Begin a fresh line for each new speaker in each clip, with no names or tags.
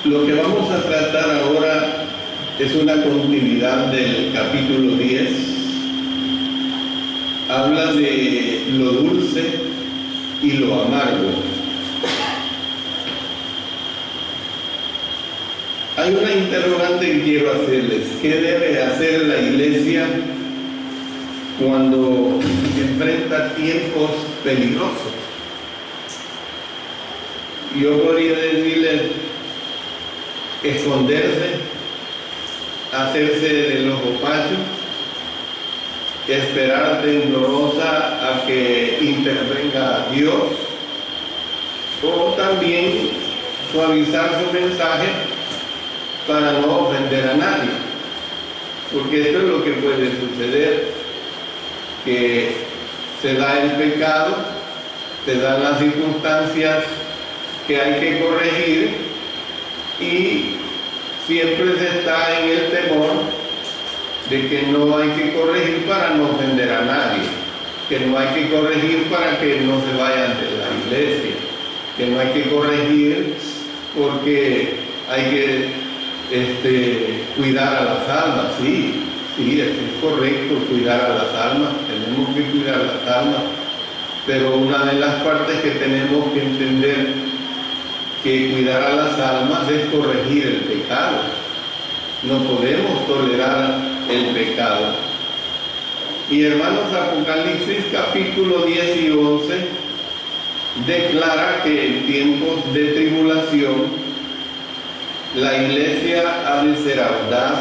Lo que vamos a tratar ahora es una continuidad del capítulo 10. Habla de lo dulce y lo amargo. Hay una interrogante que quiero hacerles. ¿Qué debe hacer la iglesia cuando enfrenta tiempos peligrosos? Yo podría decirles: esconderse, hacerse del ojo pacho, esperar temblorosa a que intervenga Dios, o también suavizar su mensaje para no ofender a nadie, porque esto es lo que puede suceder, que se da el pecado, se dan las circunstancias que hay que corregir y siempre se está en el temor de que no hay que corregir para no ofender a nadie, que no hay que corregir para que no se vayan de la iglesia, que no hay que corregir porque hay que cuidar a las almas. Sí, es correcto cuidar a las almas, tenemos que cuidar las almas, pero una de las partes que tenemos que entender que cuidar a las almas es corregir el pecado. No podemos tolerar el pecado. Y hermanos, Apocalipsis capítulo 10 y 11 declara que en tiempos de tribulación la iglesia ha de ser audaz,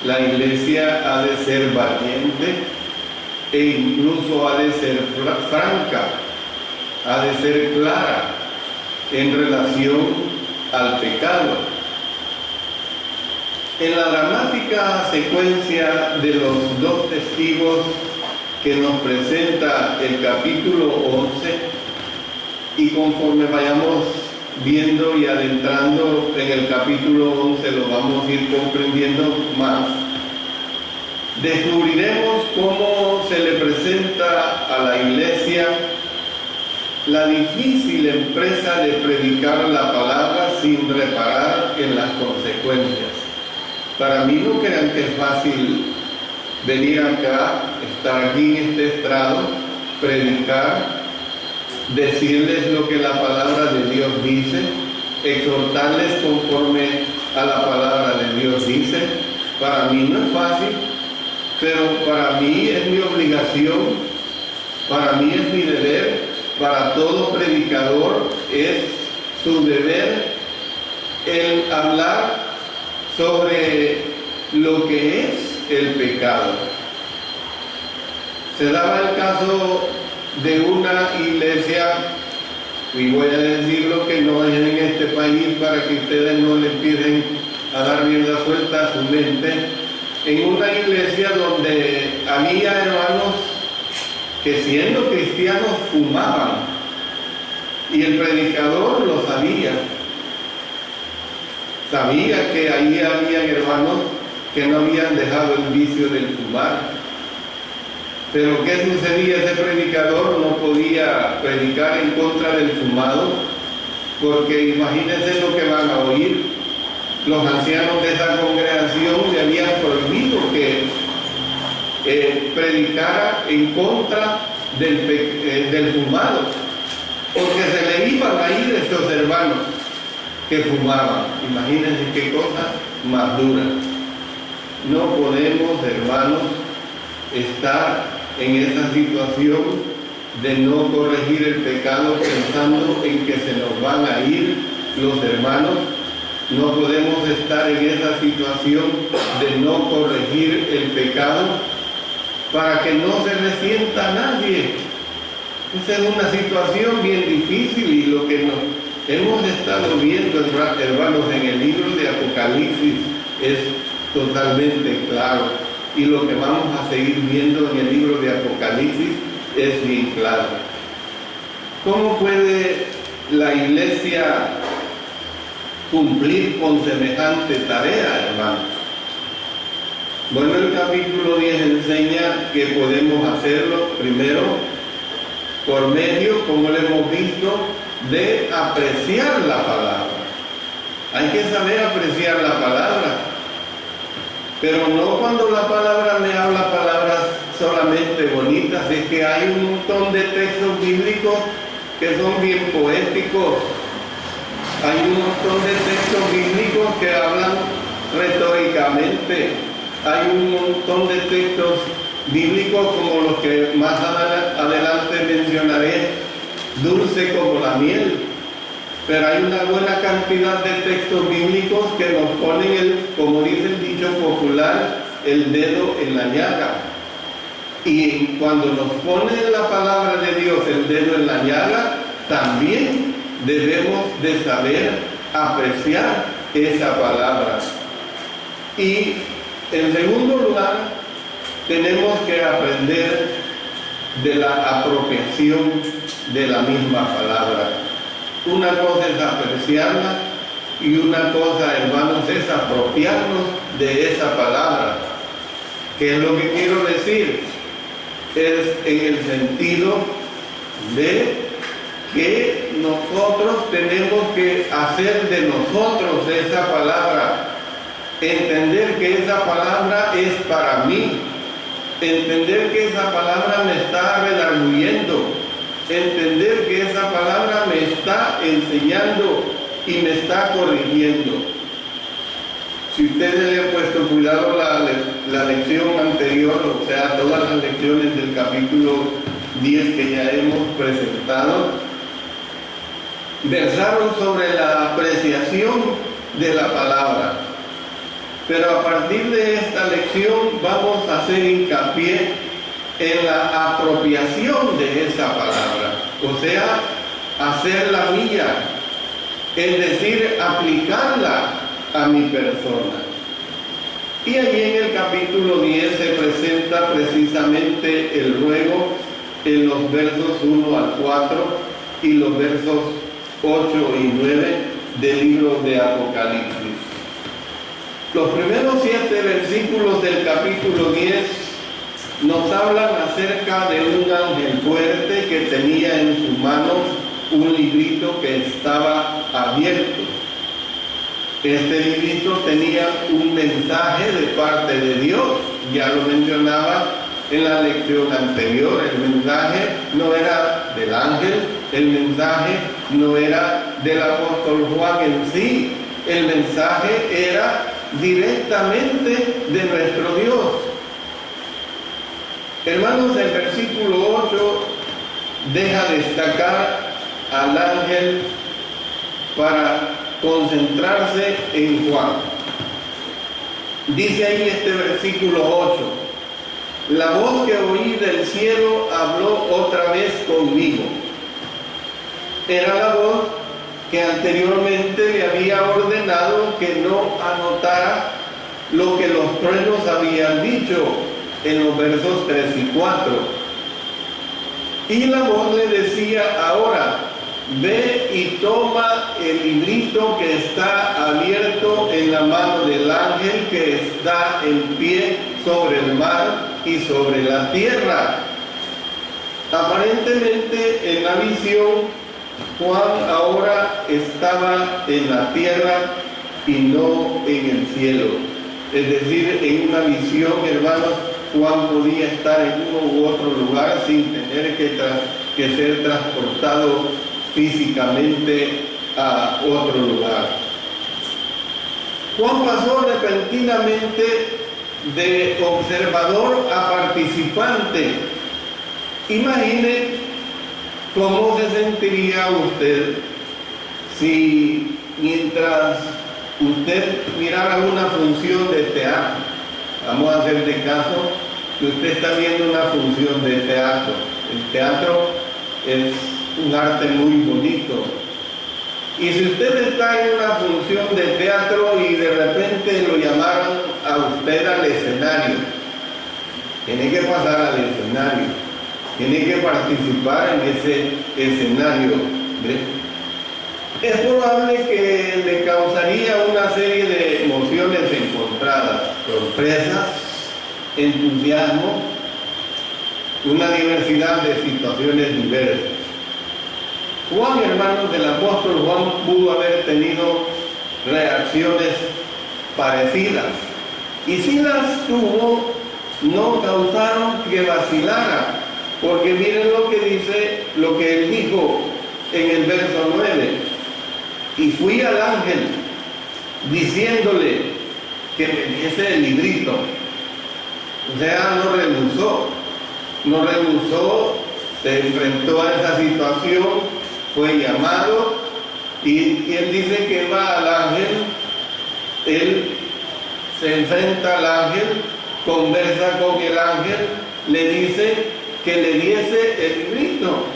la iglesia ha de ser valiente e incluso ha de ser franca, ha de ser clara en relación al pecado. En la dramática secuencia de los dos testigos que nos presenta el capítulo 11, y conforme vayamos viendo y adentrando en el capítulo 11 lo vamos a ir comprendiendo más, descubriremos cómo se le presenta a la iglesia la difícil empresa de predicar la palabra sin reparar en las consecuencias. Para mí, no crean que es fácil venir acá, estar aquí en este estrado, predicar, decirles lo que la palabra de Dios dice, exhortarles conforme a la palabra de Dios dice. Para mí no es fácil, pero para mí es mi obligación, para mí es mi deber. Para todo predicador es su deber el hablar sobre lo que es el pecado. Se daba el caso de una iglesia, y voy a decir lo que no es en este país para que ustedes no le empiecen a dar rienda suelta a su mente, en una iglesia donde había hermanos que siendo cristianos fumaban, y el predicador lo sabía que ahí había hermanos que no habían dejado el vicio del fumar. Pero ¿qué sucedía? Ese predicador no podía predicar en contra del fumado, porque imagínense lo que van a oír. Los ancianos de esa congregación le habían prohibido que predicara en contra del fumado, porque se le iban a ir estos hermanos que fumaban. Imagínense qué cosa más dura. No podemos, hermanos, estar en esa situación de no corregir el pecado pensando en que se nos van a ir los hermanos. No podemos estar en esa situación de no corregir el pecado para que no se resienta nadie. Esa es una situación bien difícil, y lo que hemos estado viendo, hermanos, en el libro de Apocalipsis es totalmente claro, y lo que vamos a seguir viendo en el libro de Apocalipsis es bien claro. ¿Cómo puede la iglesia cumplir con semejante tarea, hermanos? Bueno, el capítulo 10 enseña que podemos hacerlo primero por medio, como lo hemos visto, de apreciar la palabra. Hay que saber apreciar la palabra, pero no cuando la palabra me habla palabras solamente bonitas. Es que hay un montón de textos bíblicos que son bien poéticos. Hay un montón de textos bíblicos que hablan retóricamente. Hay un montón de textos bíblicos como los que más adelante mencionaré, dulce como la miel. Pero hay una buena cantidad de textos bíblicos que nos ponen, como dice el dicho popular, el dedo en la llaga. Y cuando nos pone la palabra de Dios el dedo en la llaga, también debemos de saber apreciar esa palabra. Y en segundo lugar, tenemos que aprender de la apropiación de la misma palabra. Una cosa es apreciarla y una cosa, hermanos, es apropiarnos de esa palabra. ¿Qué es lo que quiero decir? Es en el sentido de que nosotros tenemos que hacer de nosotros esa palabra, entender que esa palabra es para mí, entender que esa palabra me está redarguyendo, entender que esa palabra me está enseñando y me está corrigiendo. Si ustedes le han puesto cuidado la lección anterior, o sea, todas las lecciones del capítulo 10 que ya hemos presentado, versaron sobre la apreciación de la palabra. Pero a partir de esta lección vamos a hacer hincapié en la apropiación de esa palabra, o sea, hacerla mía, es decir, aplicarla a mi persona. Y allí en el capítulo 10 se presenta precisamente el ruego en los versos 1 al 4 y los versos 8 y 9 del libro de Apocalipsis. Los primeros 7 versículos del capítulo 10 nos hablan acerca de un ángel fuerte que tenía en su mano un librito que estaba abierto. Este librito tenía un mensaje de parte de Dios, ya lo mencionaba en la lección anterior. El mensaje no era del ángel, el mensaje no era del apóstol Juan en sí, el mensaje era directamente de nuestro Dios. Hermanos, el versículo 8 deja destacar al ángel para concentrarse en Juan. Dice ahí este versículo 8: la voz que oí del cielo habló otra vez conmigo. Era la voz que anteriormente le había ordenado que no anotara lo que los truenos habían dicho en los versos 3 y 4. Y la voz le decía ahora: ve y toma el librito que está abierto en la mano del ángel que está en pie sobre el mar y sobre la tierra. Aparentemente en la visión, Juan ahora estaba en la tierra y no en el cielo. Es decir, en una visión, hermanos, Juan podía estar en uno u otro lugar sin tener que ser transportado físicamente a otro lugar. Juan pasó repentinamente de observador a participante. Imagine cómo se sentiría usted si mientras usted mirara una función de teatro, vamos a hacer de caso que usted está viendo una función de teatro. El teatro es un arte muy bonito. Y si usted está en una función de teatro y de repente lo llamaron a usted al escenario, tiene que pasar al escenario, tiene que participar en ese escenario. Es probable que le causaría una serie de emociones encontradas: sorpresas, entusiasmo, una diversidad de situaciones diversas. Juan, hermanos del apóstol Juan, pudo haber tenido reacciones parecidas. Y si las tuvo, no causaron que vacilara, porque miren lo que dice, lo que él dijo en el verso 9. Y fui al ángel diciéndole que me diese el librito. O sea, no rehusó, se enfrentó a esa situación, fue llamado, y él dice que va al ángel, él se enfrenta al ángel, conversa con el ángel, le dice que le diese el librito.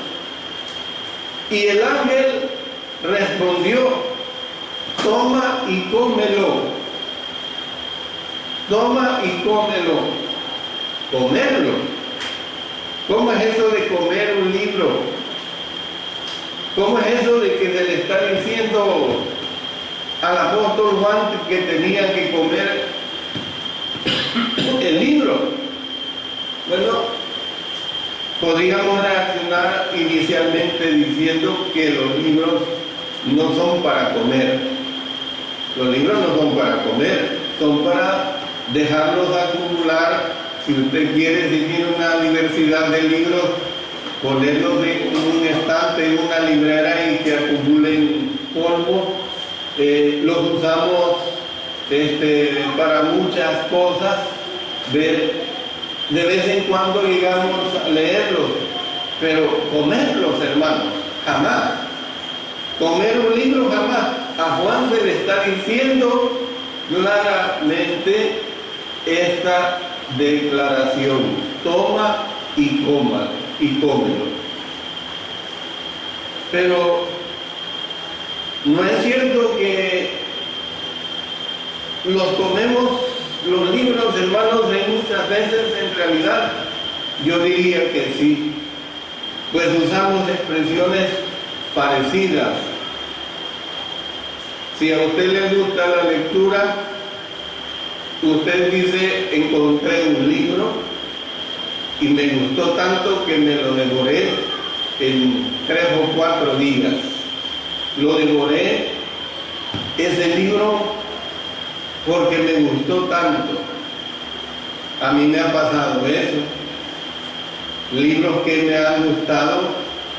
Y el ángel respondió: toma y cómelo. Toma y cómelo. Comerlo. ¿Cómo es eso de comer un libro? ¿Cómo es eso de que se le está diciendo al apóstol Juan que tenía que comer el libro? Bueno, podríamos reaccionar inicialmente diciendo que los libros no son para comer. Los libros no son para comer, son para dejarlos acumular. Si usted quiere, si tiene una diversidad de libros, ponerlos en un estante, en una librera y que acumulen polvo. Los usamos para muchas cosas. De vez en cuando llegamos a leerlos, pero comerlos, hermanos, jamás. Comer un libro, jamás. A Juan se le está diciendo claramente esta declaración: toma y coma y cómelo. Pero no es cierto que los comemos los libros, hermanos, muchas veces. En realidad yo diría que sí, pues usamos expresiones parecidas. Si a usted le gusta la lectura, usted dice: encontré un libro y me gustó tanto que me lo devoré en 3 o 4 días. Lo devoré, ese libro, porque me gustó tanto. A mí me ha pasado eso. Libros que me han gustado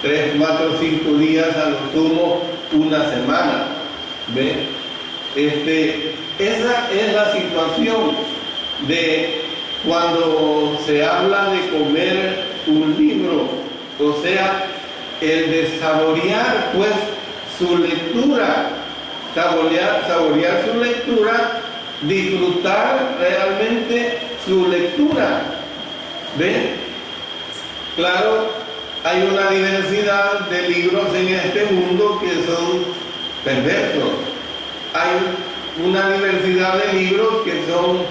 3, 4, 5 días, a lo sumo una semana. ¿Ve? Esa es la situación de cuando se habla de comer un libro, o sea, el de saborear pues su lectura, saborear su lectura, disfrutar realmente su lectura. ¿Ven? Claro, hay una diversidad de libros en este mundo que son perversos. Hay una diversidad de libros que son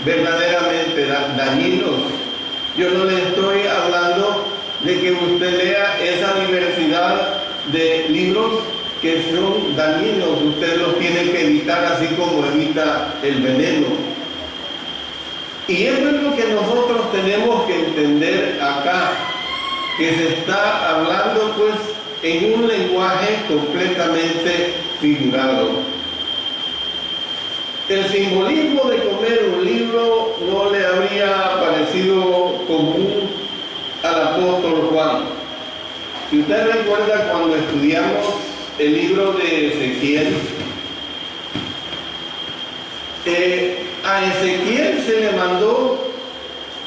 verdaderamente dañinos. Yo no le estoy hablando de que usted lea esa diversidad de libros que son dañinos. Usted los tiene que evitar, así como evita el veneno. Y eso es lo que nosotros tenemos que entender acá, que se está hablando pues en un lenguaje completamente figurado. El simbolismo de comer un libro no le habría parecido común al apóstol Juan. Si usted recuerda, cuando estudiamos el libro de Ezequiel, a Ezequiel se le mandó: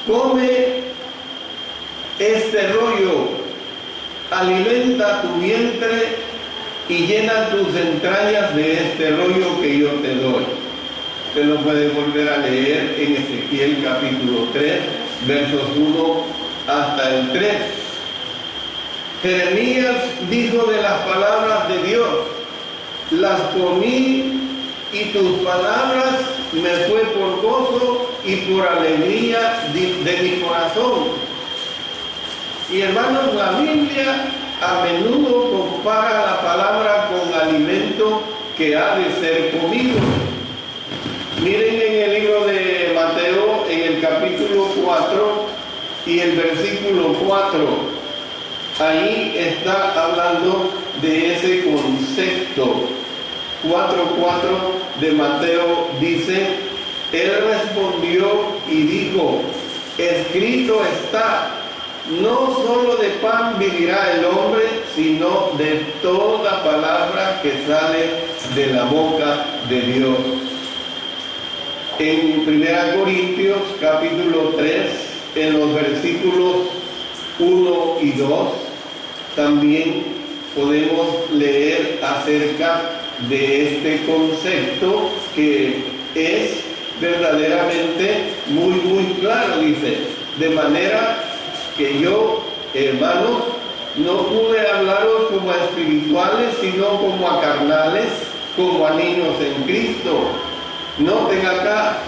come este rollo, alimenta tu vientre y llena tus entrañas de este rollo que yo te doy. Usted lo puede volver a leer en Ezequiel capítulo 3, versos 1 hasta el 3. Jeremías dijo de las palabras de Dios: las comí y tus palabras me fue por gozo y por alegría de mi corazón. Y hermanos, la Biblia a menudo compara la palabra con alimento que ha de ser comido. Miren en el libro de Mateo, en el capítulo 4 y el versículo 4, ahí está hablando de ese concepto. 4:4 de Mateo dice: Él respondió y dijo: escrito está, no solo de pan vivirá el hombre, sino de toda palabra que sale de la boca de Dios. En 1 Corintios capítulo 3, en los versículos 1 y 2, también podemos leer acerca de este concepto que es verdaderamente muy claro. Dice: de manera que yo, hermanos, no pude hablaros como a espirituales, sino como a carnales, como a niños en Cristo. Noten acá: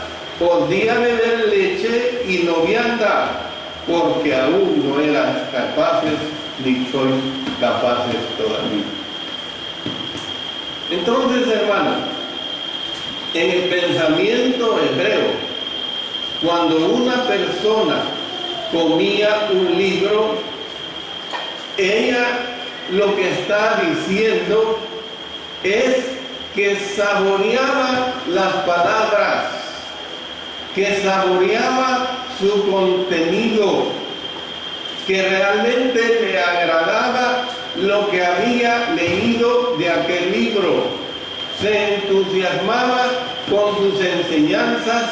os di a beber leche y no vianda, porque aún no eran capaces, ni sois capaces todavía. Entonces, hermanos, en el pensamiento hebreo, cuando una persona comía un libro, ella lo que está diciendo es que saboreaba las palabras, que saboreaba su contenido, que realmente le agradaba lo que había leído de aquel libro, se entusiasmaba con sus enseñanzas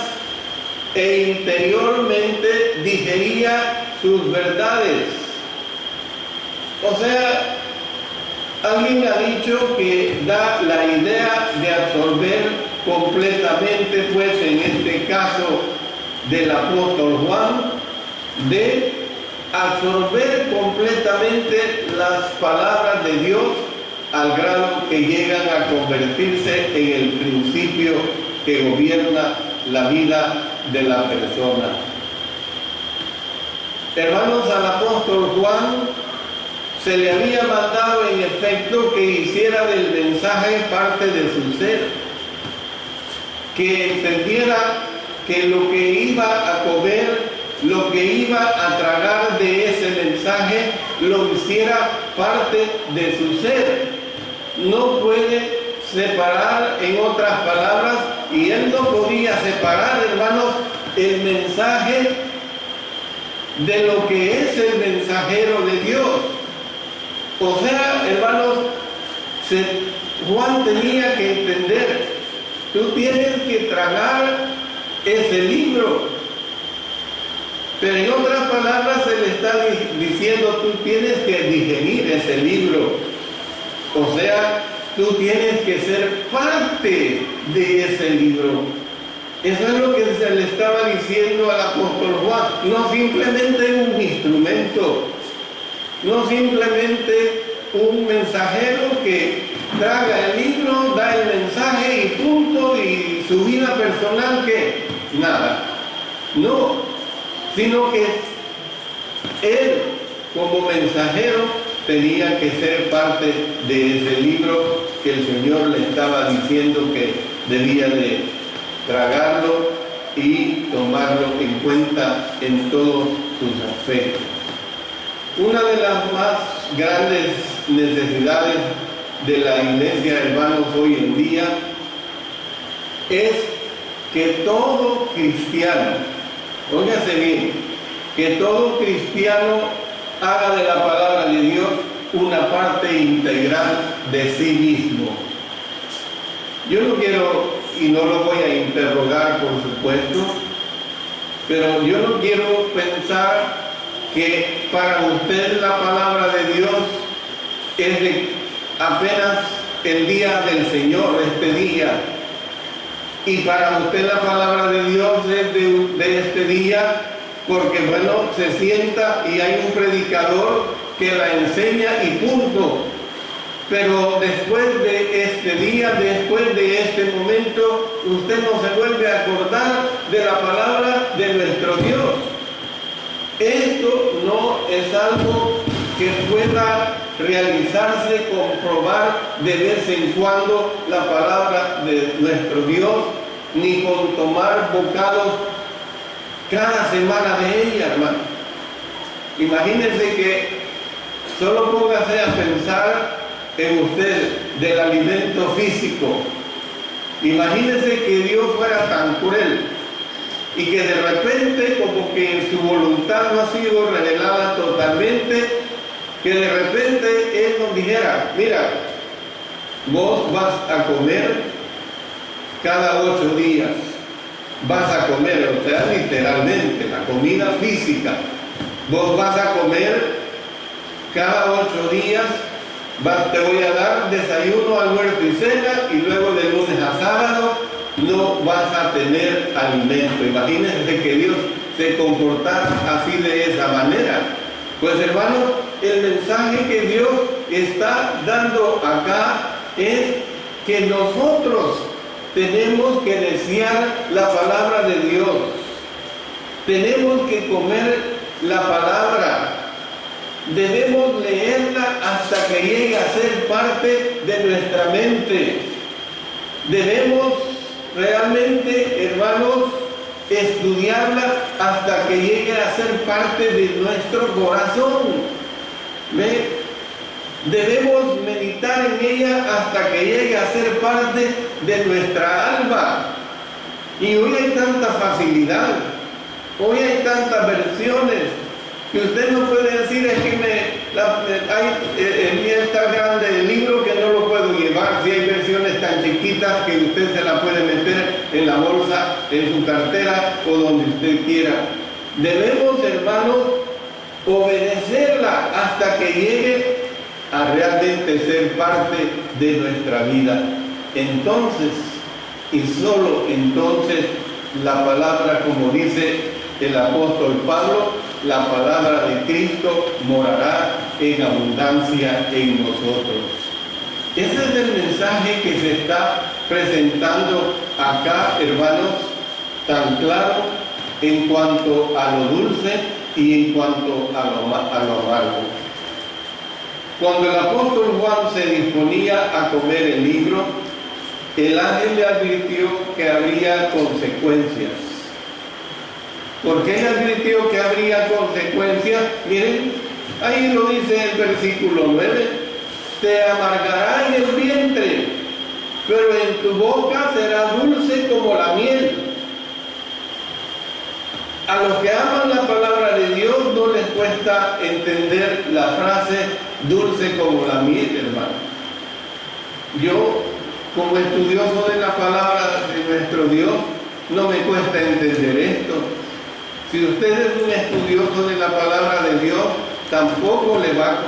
e interiormente digería sus verdades. O sea, alguien ha dicho que da la idea de absorber completamente, pues en este caso del apóstol Juan, de absorber completamente las palabras de Dios al grado que llegan a convertirse en el principio que gobierna la vida de la persona. Hermanos, al apóstol Juan se le había mandado en efecto que hiciera del mensaje parte de su ser, que entendiera que lo que iba a comer, lo que iba a tragar de ese mensaje, lo hiciera parte de su ser. No puede separar, en otras palabras, y él no podía separar, hermanos, el mensaje de lo que es el mensajero de Dios. O sea, hermanos, Juan tenía que entender: tú tienes que tragar ese libro. Pero en otras palabras se le está diciendo: tú tienes que digerir ese libro. O sea, tú tienes que ser parte de ese libro. Eso es lo que se le estaba diciendo al apóstol Juan. No simplemente un instrumento, no simplemente un mensajero que traga el libro, da el mensaje y punto, y su vida personal, que nada. No, sino que él, como mensajero, tenía que ser parte de ese libro que el Señor le estaba diciendo que debía de tragarlo y tomarlo en cuenta en todos sus aspectos. Una de las más grandes necesidades de la iglesia, hermanos, hoy en día es que todo cristiano, óigase bien, que todo cristiano haga de la palabra de Dios una parte integral de sí mismo. Yo no quiero, y no lo voy a interrogar por supuesto, pero yo no quiero pensar que para usted la palabra de Dios es de apenas el día del Señor, este día, y para usted la palabra de Dios es de este día, porque bueno, se sienta y hay un predicador que la enseña y punto. Pero después de este día, después de este momento, usted no se vuelve a acordar de la palabra de nuestro Dios. Esto no es algo que pueda realizarse, comprobar de vez en cuando la palabra de nuestro Dios, ni con tomar bocados cada semana de ella, hermano. Imagínense que solo póngase a pensar en usted del alimento físico. Imagínese que Dios fuera tan cruel y que de repente, como que su voluntad no ha sido revelada totalmente, que de repente Él nos dijera: mira, vos vas a comer cada 8 días, vas a comer, o sea, literalmente, la comida física, vos vas a comer cada 8 días, te voy a dar desayuno, almuerzo y cena, y luego de lunes a sábado no vas a tener alimento. Imagínense que Dios se comportara así, de esa manera. Pues hermanos, el mensaje que Dios está dando acá es que nosotros tenemos que desear la palabra de Dios. Tenemos que comer la palabra. Debemos leerla hasta que llegue a ser parte de nuestra mente. Debemos realmente, hermanos, estudiarla hasta que llegue a ser parte de nuestro corazón. ¿Ve? Debemos meditar en ella hasta que llegue a ser parte de nuestra alma. Y hoy hay tanta facilidad, hoy hay tantas versiones, que usted no puede decir: es que el mío está grande el libro que no lo puedo llevar. Si hay versiones tan chiquitas que usted se la puede meter en la bolsa, en su cartera o donde usted quiera. Debemos, hermanos, obedecerla hasta que llegue a realmente ser parte de nuestra vida. Entonces, y solo entonces, la palabra, como dice el apóstol Pablo, la palabra de Cristo morará en abundancia en nosotros. Ese es el mensaje que se está presentando acá, hermanos, tan claro en cuanto a lo dulce y en cuanto a lo amargo. Cuando el apóstol Juan se disponía a comer el libro, el ángel le advirtió que habría consecuencias. ¿Por qué le advirtió que habría consecuencias? Miren, ahí lo dice el versículo 9: te amargará en el vientre, pero en tu boca será dulce como la miel. A los que aman la palabra de Dios no les cuesta entender la frase dulce como la miel, hermano. Yo, como estudioso de la palabra de nuestro Dios, no me cuesta entender esto. Si usted es un estudioso de la palabra de Dios, tampoco le va a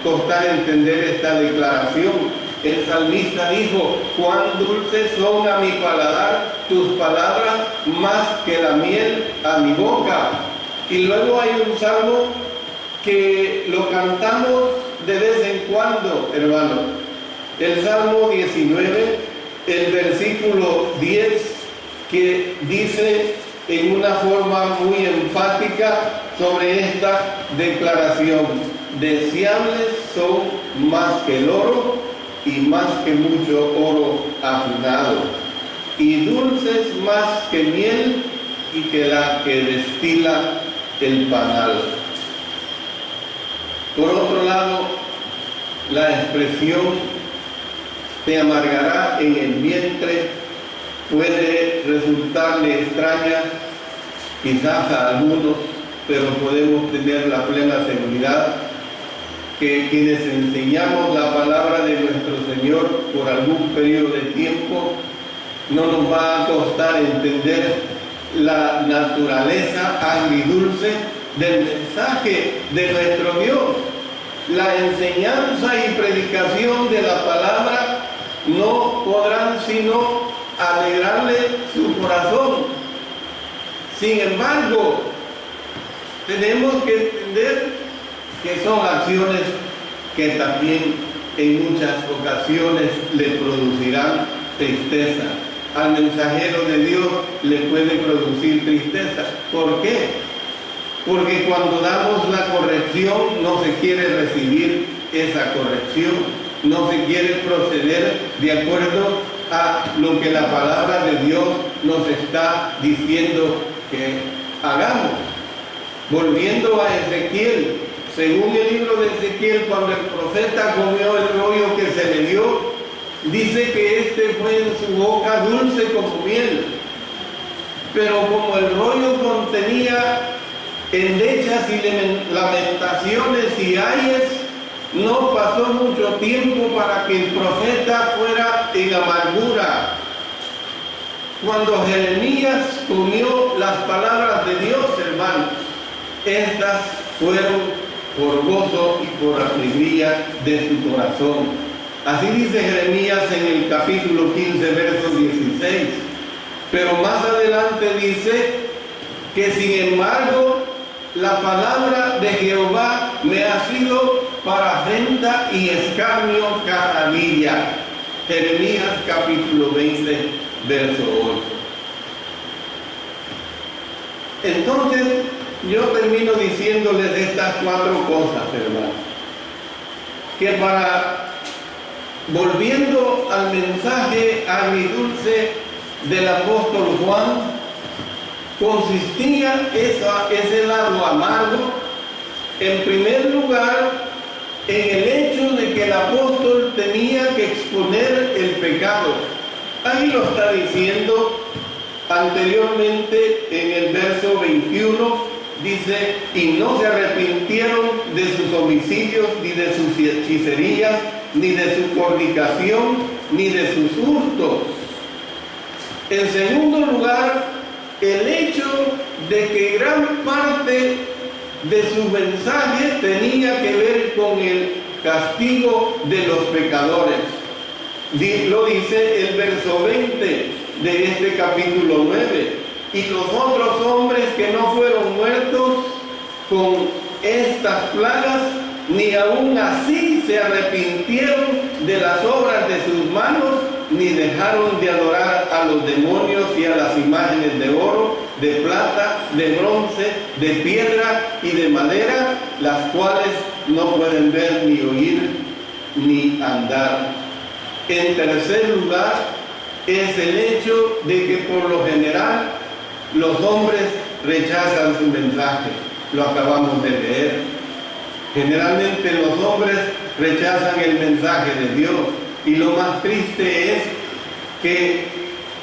costar entender esta declaración. El salmista dijo: cuán dulces son a mi paladar tus palabras, más que la miel a mi boca. Y luego hay un salmo que lo cantamos de vez en cuando, hermanos. El Salmo 19, el versículo 10, que dice en una forma muy enfática sobre esta declaración: deseables son más que el oro y más que mucho oro afinado, y dulces más que miel y que la que destila el panal. Por otro lado, la expresión te amargará en el vientre puede resultarle extraña quizás a algunos, pero podemos tener la plena seguridad que quienes enseñamos la palabra de nuestro Señor por algún periodo de tiempo, no nos va a costar entender la naturaleza agridulce del mensaje de nuestro Dios. La enseñanza y predicación de la palabra no podrán sino alegrarle su corazón. Sin embargo, tenemos que entender que son acciones que también en muchas ocasiones le producirán tristeza. Al mensajero de Dios le puede producir tristeza. ¿Por qué? Porque cuando damos la corrección no se quiere recibir esa corrección, no se quiere proceder de acuerdo a lo que la palabra de Dios nos está diciendo que hagamos. Volviendo a Ezequiel, Según el libro de Ezequiel, cuando el profeta comió el rollo que se le dio, dice que este fue en su boca dulce como miel. Pero como el rollo contenía endechas y lamentaciones y ayes, no pasó mucho tiempo para que el profeta fuera en amargura. Cuando Jeremías comió las palabras de Dios, hermanos, estas fueron por gozo y por alegría de su corazón. Así dice Jeremías en el capítulo 15, verso 16. Pero más adelante dice que sin embargo la palabra de Jehová me ha sido para afrenta y escarnio cada día. Jeremías capítulo 20, verso 8. Entonces, yo termino diciéndoles estas 4 cosas, hermanos. Que volviendo al mensaje agridulce del apóstol Juan, consistía ese lado amargo, en primer lugar, en el hecho de que el apóstol tenía que exponer el pecado. Ahí lo está diciendo anteriormente en el verso 21, dice, y no se arrepintieron de sus homicidios, ni de sus hechicerías, ni de su fornicación, ni de sus hurtos. En segundo lugar, el hecho de que gran parte de su mensaje tenía que ver con el castigo de los pecadores. Lo dice el verso 20 de este capítulo 9. Y los otros hombres que no fueron muertos con estas plagas, ni aún así se arrepintieron de las obras de sus manos, ni dejaron de adorar a los demonios y a las imágenes de oro, de plata, de bronce, de piedra y de madera, las cuales no pueden ver, ni oír, ni andar. En tercer lugar, es el hecho de que por lo general los hombres rechazan su mensaje. Lo acabamos de leer. Generalmente los hombres rechazan el mensaje de Dios. Y lo más triste es que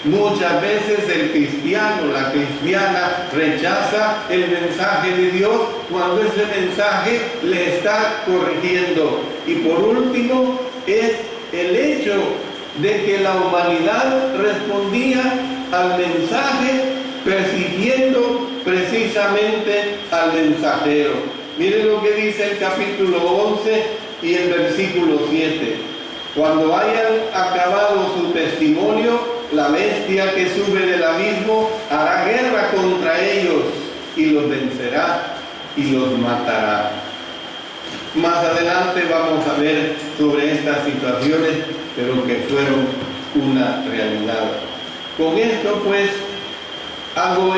muchas veces el cristiano, la cristiana, rechaza el mensaje de Dios cuando ese mensaje le está corrigiendo. Y por último, es el hecho de que la humanidad respondía al mensaje persiguiendo precisamente al mensajero. Miren lo que dice el capítulo 11 y el versículo 7. Cuando hayan acabado su testimonio, la bestia que sube del abismo hará guerra contra ellos y los vencerá y los matará. Más adelante vamos a ver sobre estas situaciones, pero que fueron una realidad. Con esto pues hago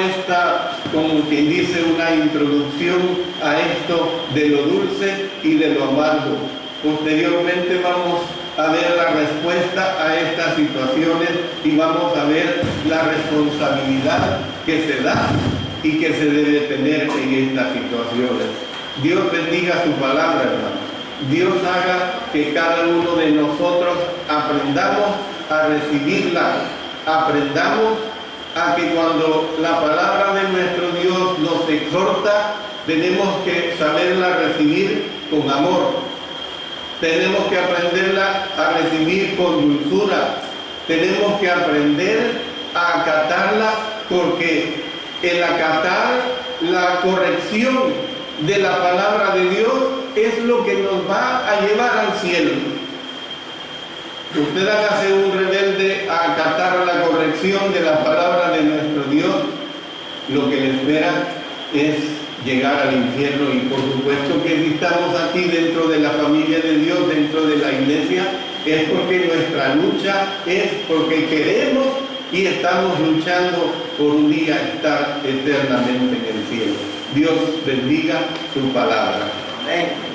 como quien dice, una introducción a esto de lo dulce y de lo amargo. Posteriormente vamos a ver la respuesta a estas situaciones y vamos a ver la responsabilidad que se da y que se debe tener en estas situaciones. Dios bendiga su palabra, hermano. Dios haga que cada uno de nosotros aprendamos a recibirla, aprendamos a que cuando la palabra de nuestro Dios nos exhorta, tenemos que saberla recibir con amor. Tenemos que aprenderla a recibir con dulzura. Tenemos que aprender a acatarla, porque el acatar la corrección de la palabra de Dios es lo que nos va a llevar al cielo. Usted hágase un rebelde a acatar la corrección de la palabra de nuestro Dios, lo que le espera es llegar al infierno. Y por supuesto que si estamos aquí dentro de la familia de Dios, dentro de la iglesia, es porque nuestra lucha es porque queremos y estamos luchando por un día estar eternamente en el cielo. Dios bendiga su palabra. Amén.